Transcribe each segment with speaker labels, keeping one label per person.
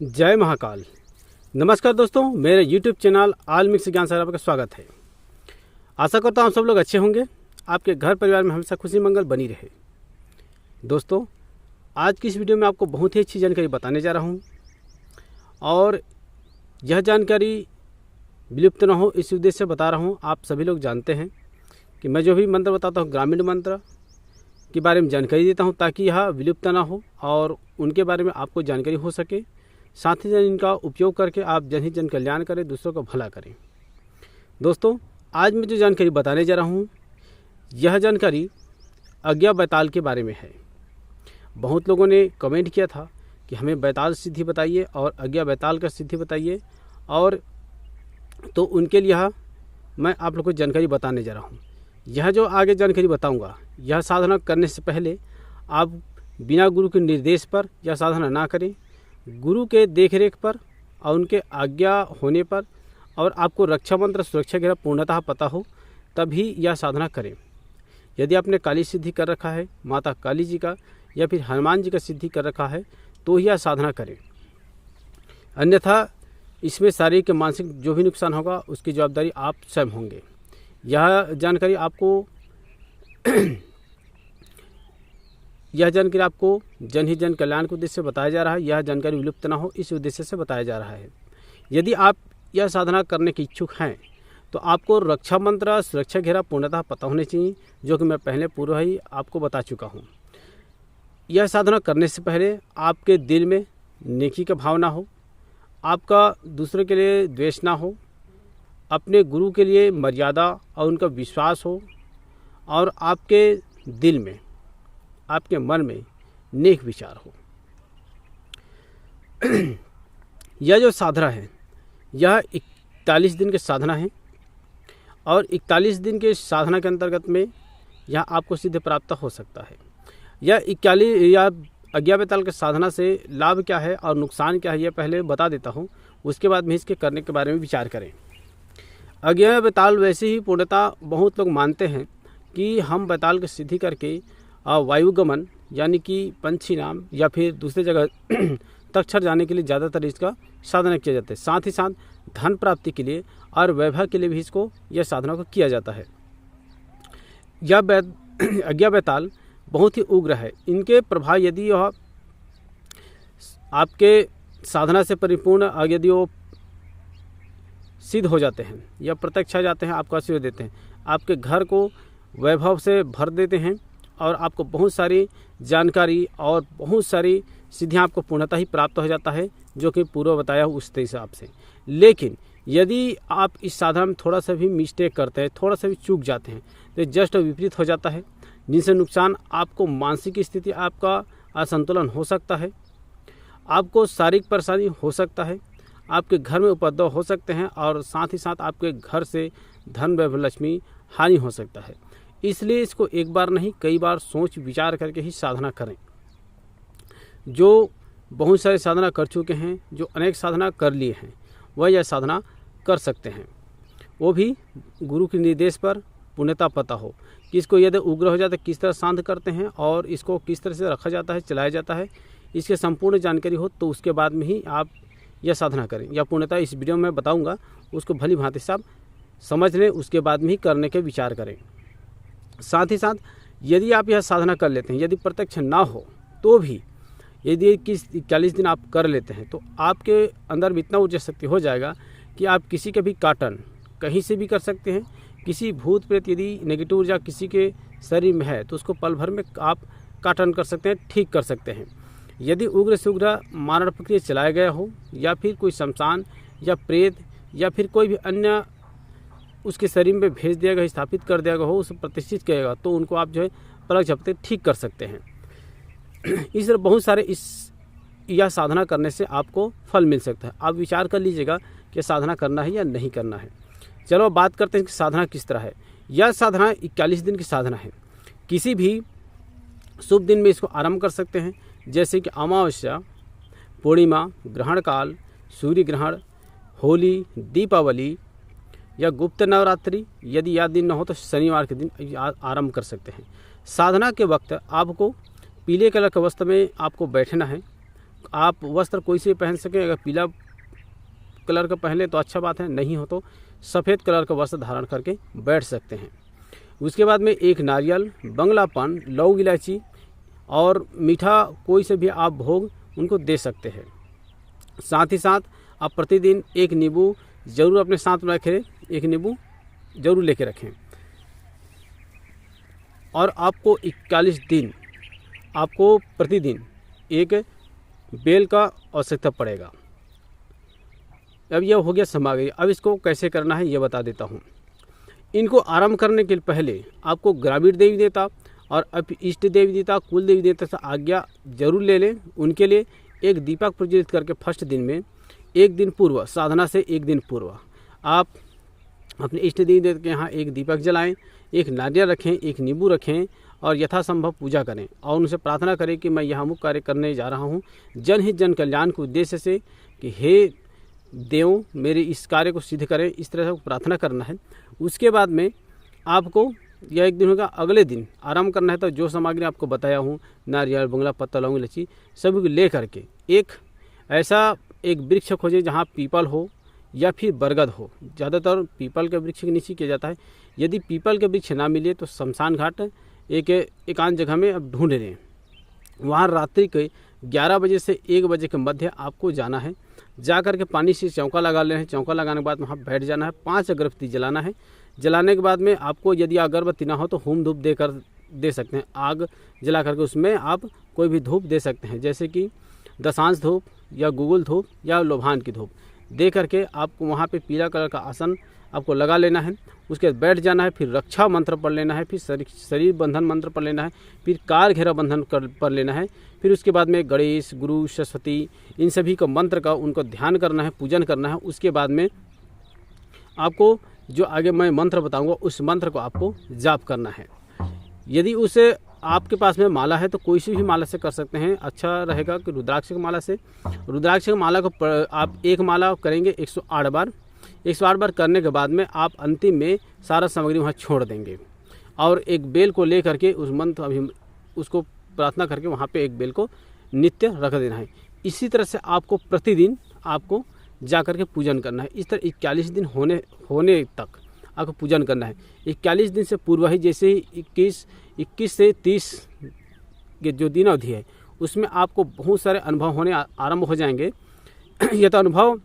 Speaker 1: जय महाकाल। नमस्कार दोस्तों, मेरे YouTube चैनल आल मिक्स ज्ञान सागर आपका स्वागत है। आशा करता हूँ सब लोग अच्छे होंगे, आपके घर परिवार में हमेशा खुशी मंगल बनी रहे। दोस्तों, आज की इस वीडियो में आपको बहुत ही अच्छी जानकारी बताने जा रहा हूँ और यह जानकारी विलुप्त न हो इस उद्देश्य से बता रहा हूँ। आप सभी लोग जानते हैं कि मैं जो भी मंत्र बताता हूँ ग्रामीण मंत्र के बारे में जानकारी देता हूँ ताकि यह विलुप्त ना हो और उनके बारे में आपको जानकारी हो सके। साथ ही साथ इनका उपयोग करके आप जन ही जन कल्याण करें, दूसरों का भला करें। दोस्तों, आज मैं जो जानकारी बताने जा रहा हूँ यह जानकारी अज्ञा बैताल के बारे में है। बहुत लोगों ने कमेंट किया था कि हमें बैताल सिद्धि बताइए और अज्ञा बैताल का सिद्धि बताइए, और तो उनके लिए मैं आप लोगों को जानकारी बताने जा रहा हूँ। यह जो आगे जानकारी बताऊँगा यह साधना करने से पहले आप बिना गुरु के निर्देश पर यह साधना ना करें। गुरु के देखरेख पर और उनके आज्ञा होने पर और आपको रक्षा मंत्र सुरक्षा ग्रह पूर्णतः पता हो तभी यह साधना करें। यदि आपने काली सिद्धि कर रखा है, माता काली जी का या फिर हनुमान जी का सिद्धि कर रखा है तो यह साधना करें, अन्यथा इसमें शारीरिक मानसिक जो भी नुकसान होगा उसकी जवाबदारी आप स्वयं होंगे। यह जानकारी आपको जन ही जन कल्याण के उद्देश्य से बताया जा रहा है। यह जानकारी विलुप्त ना हो इस उद्देश्य से बताया जा रहा है। यदि आप यह साधना करने के इच्छुक हैं तो आपको रक्षा मंत्र सुरक्षा घेरा पूर्णतः पता होने चाहिए, जो कि मैं पहले पूर्व ही आपको बता चुका हूँ। यह साधना करने से पहले आपके दिल में नेकी का भावना हो, आपका दूसरे के लिए द्वेष ना हो, अपने गुरु के लिए मर्यादा और उनका विश्वास हो, और आपके दिल में आपके मन में नेक विचार हो। यह जो साधना है यह 41 दिन की साधना है और 41 दिन के साधना के अंतर्गत में यह आपको सिद्ध प्राप्त हो सकता है। यह 41 या अज्ञा बैताल के साधना से लाभ क्या है और नुकसान क्या है यह पहले बता देता हूँ, उसके बाद में इसके करने के बारे में विचार करें। अज्ञा बैताल वैसे ही पूर्णतः बहुत लोग मानते हैं कि हम बैताल की सिद्धि करके वायुगमन यानी कि पंछी नाम या फिर दूसरी जगह तक्षर जाने के लिए ज़्यादातर इसका साधना किया जाता है। साथ ही साथ धन प्राप्ति के लिए और वैभव के लिए भी यह साधना को किया जाता है। यह अज्ञा बैताल बहुत ही उग्र है। इनके प्रभाव यदि यह आपके साधना से परिपूर्ण यदि वो सिद्ध हो जाते हैं या प्रत्यक्ष आ जाते हैं, आपको आशीर्वाद देते हैं, आपके घर को वैभव से भर देते हैं और आपको बहुत सारी जानकारी और बहुत सारी सिद्धियाँ आपको पूर्णतः ही प्राप्त हो जाता है, जो कि पूर्व बताया उस हिसाब से। लेकिन यदि आप इस साधना में थोड़ा सा भी मिस्टेक करते हैं, थोड़ा सा भी चूक जाते हैं तो जस्ट विपरीत हो जाता है, जिनसे नुकसान आपको मानसिक स्थिति आपका असंतुलन हो सकता है, आपको शारीरिक परेशानी हो सकता है, आपके घर में उपद्रव हो सकते हैं और साथ ही साथ आपके घर से धन वैभव लक्ष्मी हानि हो सकता है। इसलिए इसको एक बार नहीं कई बार सोच विचार करके ही साधना करें। जो बहुत सारे साधना कर चुके हैं, जो अनेक साधना कर लिए हैं, वह यह साधना कर सकते हैं, वो भी गुरु के निर्देश पर पूर्णतः पता हो कि इसको यदि उग्र हो जाता है किस तरह शांत करते हैं और इसको किस तरह से रखा जाता है, चलाया जाता है, इसके संपूर्ण जानकारी हो तो उसके बाद में ही आप यह साधना करें। या पूर्णतः इस वीडियो में बताऊँगा, उसको भली भांति से आप समझ लें, उसके बाद में ही करने के विचार करें। साथ ही साथ यदि आप यह साधना कर लेते हैं, यदि प्रत्यक्ष ना हो तो भी यदि 41 दिन आप कर लेते हैं तो आपके अंदर में इतना ऊर्जा शक्ति हो जाएगा कि आप किसी के भी काटन कहीं से भी कर सकते हैं। किसी भूत प्रेत यदि नेगेटिव ऊर्जा किसी के शरीर में है तो उसको पल भर में आप काटन कर सकते हैं, ठीक कर सकते हैं। यदि उग्र से उग्र मारण प्रक्रिया चलाया गया हो या फिर कोई शमशान या प्रेत या फिर कोई भी अन्य उसके शरीर में भेज दिया गया, स्थापित कर दिया गया हो, उसे प्रतिष्ठित किएगा तो उनको आप जो है पलक झपकते ठीक कर सकते हैं। इस तरह बहुत सारे यह साधना करने से आपको फल मिल सकता है। आप विचार कर लीजिएगा कि साधना करना है या नहीं करना है। चलो बात करते हैं कि साधना किस तरह है। यह साधना 41 दिन की साधना है। किसी भी शुभ दिन में इसको आरंभ कर सकते हैं, जैसे कि अमावस्या, पूर्णिमा, ग्रहण काल, सूर्य ग्रहण, होली, दीपावली या गुप्त नवरात्रि। यदि यह दिन न हो तो शनिवार के दिन आरंभ कर सकते हैं। साधना के वक्त आपको पीले कलर के वस्त्र में आपको बैठना है आप वस्त्र कोई से पहन सकें। अगर पीला कलर का पहन ले तो अच्छा बात है, नहीं हो तो सफ़ेद कलर का वस्त्र धारण करके बैठ सकते हैं। उसके बाद में एक नारियल, बंगला पान, लौंग, इलायची और मीठा कोई से भी आप भोग उनको दे सकते हैं। साथ ही साथ आप प्रतिदिन एक नींबू ज़रूर अपने साथ में रखें, एक नींबू ज़रूर लेके रखें। और आपको 41 दिन आपको प्रतिदिन एक बेल का आवश्यकता पड़ेगा। अब यह हो गया सामग्री। अब इसको कैसे करना है ये बता देता हूँ। इनको आरंभ करने के पहले आपको ग्रामीण देवी देवता और इष्ट देवी देवता, कुल देवी देवता से आज्ञा जरूर ले लें। उनके लिए एक दीपक प्रज्वलित करके फर्स्ट दिन में एक दिन पूर्व, साधना से एक दिन पूर्व आप अपने इष्ट देवी देवता के यहाँ एक दीपक जलाएं, एक नारियल रखें, एक नींबू रखें और यथासंभव पूजा करें और उनसे प्रार्थना करें कि मैं यह अमुक कार्य करने जा रहा हूँ जन हित जन कल्याण के उद्देश्य से, कि हे देव मेरे इस कार्य को सिद्ध करें। इस तरह से प्रार्थना करना है। उसके बाद में आपको यह एक दिन होगा, अगले दिन आराम करना है। तो जो सामग्री आपको बताया हूँ, नारियल, बंगला पत्ता, लौंग, इलायची, सभी को ले करके एक ऐसा एक वृक्ष खोजें जहाँ पीपल हो या फिर बरगद हो। ज़्यादातर पीपल के वृक्ष के नीचे किया जाता है। यदि पीपल के वृक्ष ना मिले तो शमशान घाट एक एकांत जगह में अब ढूंढ लें। वहाँ रात्रि के 11 बजे से 1 बजे के मध्य आपको जाना है। जा कर के पानी से चौका लगा लेना है। चौका लगाने के बाद वहाँ बैठ जाना है। 5 अगरबत्ती जलाना है। जलाने के बाद में आपको यदि अगरबत्ती ना हो तो होम धूप दे सकते हैं। आग जला करके उसमें आप कोई भी धूप दे सकते हैं, जैसे कि दशांश धूप या गुगुल धूप या लोभान की धूप दे करके आपको वहाँ पे पीला कलर का आसन आपको लगा लेना है। उसके बाद बैठ जाना है। फिर रक्षा मंत्र पढ़ लेना है, फिर शरीर बंधन मंत्र पढ़ लेना है, फिर कार घेरा बंधन पढ़ लेना है। फिर उसके बाद में गणेश, गुरु, सरस्वती, इन सभी का मंत्र का उनको ध्यान करना है, पूजन करना है। उसके बाद में आपको जो आगे मैं मंत्र बताऊंगा उस मंत्र को आपको जाप करना है। यदि उसे आपके पास में माला है तो कोई सी भी माला से कर सकते हैं। अच्छा रहेगा कि रुद्राक्ष की माला से। रुद्राक्ष की माला को आप एक माला करेंगे 108 बार। 108 बार करने के बाद में आप अंतिम में सारा सामग्री वहाँ छोड़ देंगे और एक बेल को ले करके उस मंत्र उसको प्रार्थना करके वहाँ पे एक बेल को नित्य रख देना है। इसी तरह से आपको प्रतिदिन आपको जा कर के पूजन करना है। इस तरह 41 दिन होने तक आपको पूजन करना है। 41 दिन से पूर्व ही, जैसे ही 21 से 30 के जो दिन अवधि है उसमें आपको बहुत सारे अनुभव होने आरंभ हो जाएंगे। यह तो अनुभव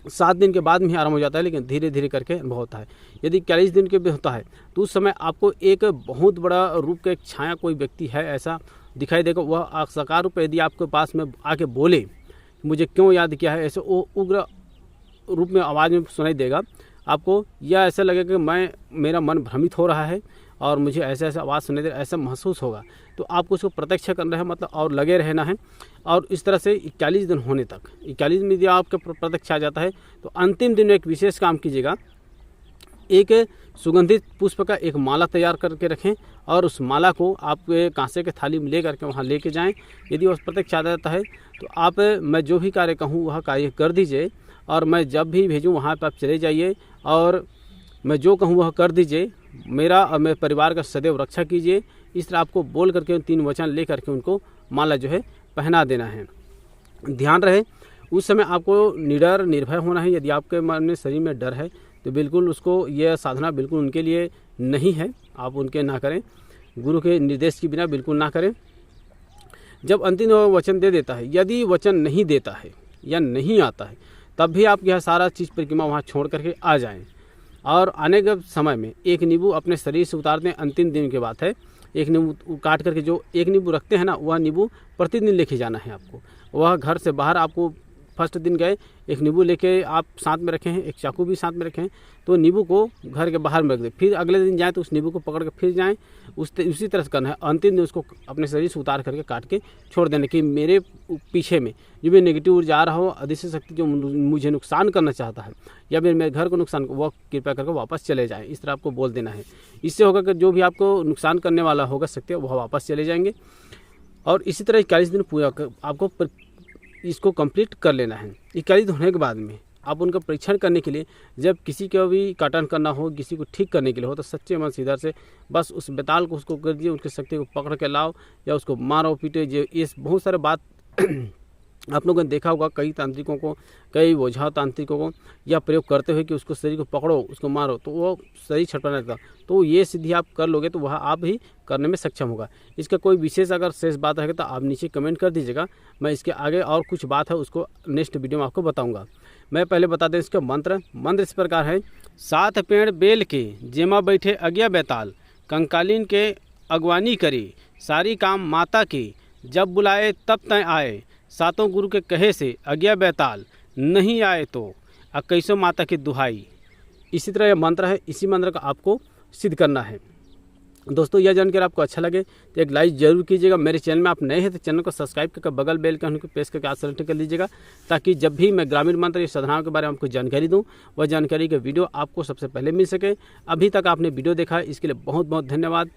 Speaker 1: 7 दिन के बाद में ही आरंभ हो जाता है, लेकिन धीरे धीरे करके अनुभव होता है। यदि 41 दिन के भी होता है तो उस समय आपको एक बहुत बड़ा रूप का एक छाया कोई व्यक्ति है ऐसा दिखाई देगा। वह साकार रूप यदि आपके पास में आके बोले मुझे क्यों याद किया है, ऐसे वो उग्र रूप में आवाज़ में सुनाई देगा आपको। या ऐसा लगेगा कि मेरा मन भ्रमित हो रहा है और मुझे ऐसा आवाज़ सुनाई दे, ऐसा महसूस होगा। तो आपको उसको प्रत्यक्ष करना है, मतलब और लगे रहना है। और इस तरह से 41 दिन होने तक, 41 में यदि आपका प्रत्यक्ष आ जाता है तो अंतिम दिन एक विशेष काम कीजिएगा। एक सुगंधित पुष्प का एक माला तैयार करके रखें और उस माला को आप कांसे के थाली में ले करके वहाँ लेके जाएं। यदि वह प्रत्यक्ष आ जाता है तो आप मैं जो भी कार्य कहूँ वह कार्य कर दीजिए और मैं जब भी भेजूँ वहाँ पर आप चले जाइए और मैं जो कहूँ वह कर दीजिए। मेरा और मेरे परिवार का सदैव रक्षा कीजिए। इस तरह आपको बोल करके 3 वचन ले करके उनको माला जो है पहना देना है। ध्यान रहे उस समय आपको निडर निर्भय होना है। यदि आपके मन में शरीर में डर है तो बिल्कुल उसको यह साधना बिल्कुल उनके लिए नहीं है, आप उनके ना करें। गुरु के निर्देश के बिना बिल्कुल ना करें। जब अंतिम वचन दे देता है, यदि वचन नहीं देता है या नहीं आता है तब भी आप यह सारा चीज़ परिक्रमा वहाँ छोड़ करके आ जाएं। और आने के समय में एक नींबू अपने शरीर से उतारते हैं। अंतिम दिन की बात है। एक नींबू काट करके जो एक नींबू रखते हैं ना, वह नींबू प्रतिदिन लेके जाना है आपको। वह घर से बाहर आपको फर्स्ट दिन गए एक नींबू लेके आप साथ में रखे हैं, एक चाकू भी साथ में रखे हैं, तो नींबू को घर के बाहर में रख दें। फिर अगले दिन जाएँ तो उस नींबू को पकड़ के फिर जाएँ, उसी तरह से करना है। अंतिम दिन उसको अपने शरीर से उतार करके काट के छोड़ देना कि मेरे पीछे में जो भी नेगेटिव ऊर्जा आ रहा हो, अदृश्य शक्ति जो मुझे नुकसान करना चाहता है या फिर मेरे घर को नुकसान, वह कृपया करके वापस चले जाएँ। इस तरह आपको बोल देना है। इससे होगा कि जो भी आपको नुकसान करने वाला होगा शक्ति वह वापस चले जाएंगे। और इसी तरह 41 दिन पूरा आपको इसको कंप्लीट कर लेना है। 41 दिन होने के बाद में आप उनका परीक्षण करने के लिए जब किसी का भी काटन करना हो, किसी को ठीक करने के लिए हो, तो सच्चे मन से इधर से बस उस बेताल को उसको कर दिए, उसकी शक्ति को पकड़ के लाओ या उसको मारो पीटे। ये बहुत सारे बात आप लोगों ने देखा होगा कई तांत्रिकों को, कई ओझा तांत्रिकों को यह प्रयोग करते हुए कि उसको शरीर को पकड़ो, उसको मारो, तो वो शरीर छटपटाने लगता। तो ये सिद्धि आप कर लोगे तो वह आप ही करने में सक्षम होगा। इसका कोई विशेष अगर शेष बात रहेगा तो आप नीचे कमेंट कर दीजिएगा। मैं इसके आगे और कुछ बात है उसको नेक्स्ट वीडियो में आपको बताऊँगा। मैं पहले बता दें इसका मंत्र इस प्रकार है। 7 पेड़ बेल के जेमा बैठे अज्ञा बैताल, कंकालीन के अगवानी करी, सारी काम माता की, जब बुलाए तब तय आए, सातों गुरु के कहे से अज्ञा बैताल, नहीं आए तो 21 माता की दुहाई। इसी तरह यह मंत्र है, इसी मंत्र का आपको सिद्ध करना है। दोस्तों यह जानकर आपको अच्छा लगे तो एक लाइक जरूर कीजिएगा। मेरे चैनल में आप नए हैं तो चैनल को सब्सक्राइब करके बगल बेल का को प्रेस करके आप सेलेक्ट कर लीजिएगा, ताकि जब भी मैं ग्रामीण मंत्र या साधनाओं के बारे में आपको जानकारी दूं, वह जानकारी का वीडियो आपको सबसे पहले मिल सके। अभी तक आपने वीडियो देखा है इसके लिए बहुत बहुत धन्यवाद।